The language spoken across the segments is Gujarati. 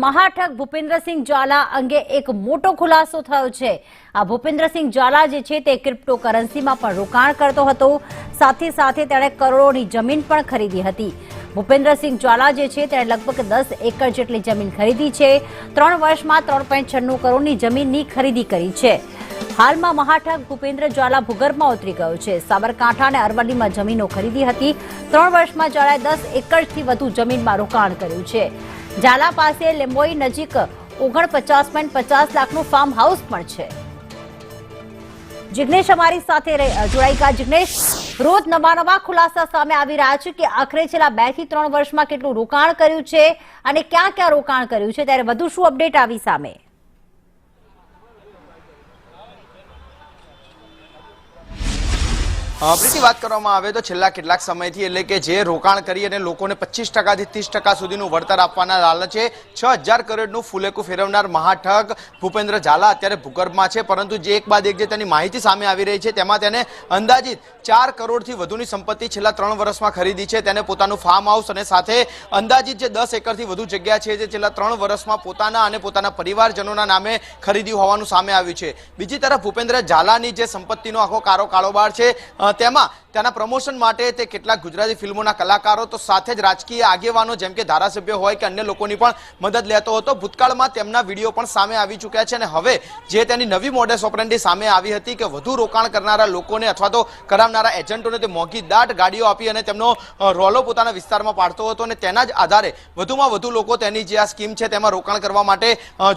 મહાઠગ ભૂપેન્દ્રસિંહ ઝાલા અંગે એક મોટો ખુલાસો થયો છે। આ ભૂપેન્દ્રસિંહ ઝાલા જે છે તે ક્રિપ્ટોકરન્સીમાં પણ રોકાણ કરતો હતો, સાથે સાથે તેણે કરોડોની જમીન પણ ખરીદી હતી। ભૂપેન્દ્રસિંહ ઝાલા જે છે તેણે લગભગ 10 એકર જેટલી જમીન ખરીદી છે। 3 વર્ષમાં 3.96 કરોડની જમીનની ખરીદી કરી છે। હાલમાં મહાઠગ ભૂપેન્દ્ર ઝાલા ભૂગર્ભમાં ઉતરી ગયો છે। સાબરકાંઠા અને અરવલ્લીમાં જમીનો ખરીદી હતી। 3 વર્ષમાં ઝાલાએ 10 એકરથી વધુ જમીનમાં રોકાણ કર્યું છે। ઝાલા પાસે લીંબોઈ નજીક 49.50 લાખનું ફાર્મ હાઉસ પણ છે। જિગ્નેશ અમારી સાથે જોડાઈ ગયા। જિગ્નેશ, રોજ નવા ખુલાસા સામે આવી રહ્યા છે કે આખરે છેલ્લા 2 થી 3 વર્ષમાં કેટલું રોકાણ કર્યું છે અને ક્યાં ક્યાં રોકાણ કર્યું છે, ત્યારે વધુ શું અપડેટ આવી સામે? પ્રીતિ, વાત કરવામાં આવે તો છેલ્લા કેટલાક સમયથી એટલે કે જે રોકાણ કરી અને લોકોને 25% થી 30% સુધીનું વળતર આપવાના લાલચે 6000 કરોડનું ફૂલેકું ફેરવનાર મહાઠગ ભૂપેન્દ્ર ઝાલા અત્યારે ભૂગર્ભમાં છે। પરંતુ જે એક બાદ એક જે તેની માહિતી સામે આવી રહી છે તેમાં તેને અંદાજિત 4 કરોડથી વધુની સંપત્તિ છેલ્લા 3 વર્ષમાં ખરીદી છે। તેને પોતાનું ફાર્મ હાઉસ અને સાથે અંદાજિત જે 10 એકરથી વધુ જગ્યા છે જે છેલ્લા 3 વર્ષમાં પોતાના અને પોતાના પરિવારજનોના નામે ખરીદી હોવાનું સામે આવ્યું છે। બીજી તરફ ભૂપેન્દ્ર ઝાલાની જે સંપત્તિનો આખો કારોબાર છે તેમાં તેના પ્રમોશન માટે તે કેટલાક ગુજરાતી ફિલ્મોના કલાકારો તો સાથે જ રાજકીય આગેવાનો જેમ કે ધારાસભ્ય હોય કે અન્ય લોકોની પણ મદદ લેતો હતો। ભૂતકાળમાં તેમના વિડીયો પણ સામે આવી ચૂક્યા છે અને હવે જે તેની નવી મોડસ ઓપરેન્ડી સામે આવી હતી કે વધુ રોકાણ કરનારા લોકોને અથવા તો કરાવનારા એજન્ટોને તે મોંઘી દાટ ગાડીઓ આપી અને તેમનો રોલો પોતાના વિસ્તારમાં પાડતો હતો અને તેના જ આધારે વધુમાં વધુ લોકો તેની જે આ સ્કીમ છે તેમાં રોકાણ કરવા માટે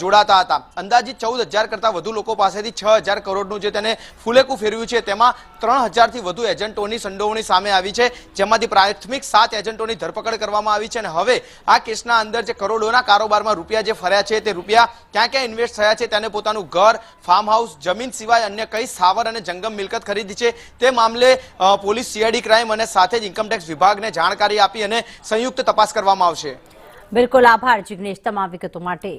જોડાતા હતા। અંદાજિત 14000 કરતા વધુ લોકો પાસેથી 6000 કરોડનું જે તેને ફૂલેકું ફેરવ્યું છે તેમાં 3000 થી વધુ એજન્ટોની સંડોવણી સામે આવી છે, જેમાંથી પ્રાથમિક 7 એજન્ટોની ધરપકડ કરવામાં આવી છે અને હવે આ કેસના અંદર જે કરોડોના કારોબારમાં રૂપિયા જે ફર્યા છે તે રૂપિયા ક્યાં ક્યાં ઇન્વેસ્ટ થયા છે, તેને પોતાનું ઘર, ફાર્મ હાઉસ, જમીન સિવાય અન્ય કઈ સ્થાવર અને જંગમ મિલકત ખરીદી છે તે મામલે પોલીસ, CID ક્રાઇમ અને સાથે જ ઇન્કમટેક્સ વિભાગને જાણકારી આપી અને સંયુક્ત તપાસ કરવામાં આવશે। બિલકુલ, આભાર જિગ્નેશ તમામ વિગતો માટે।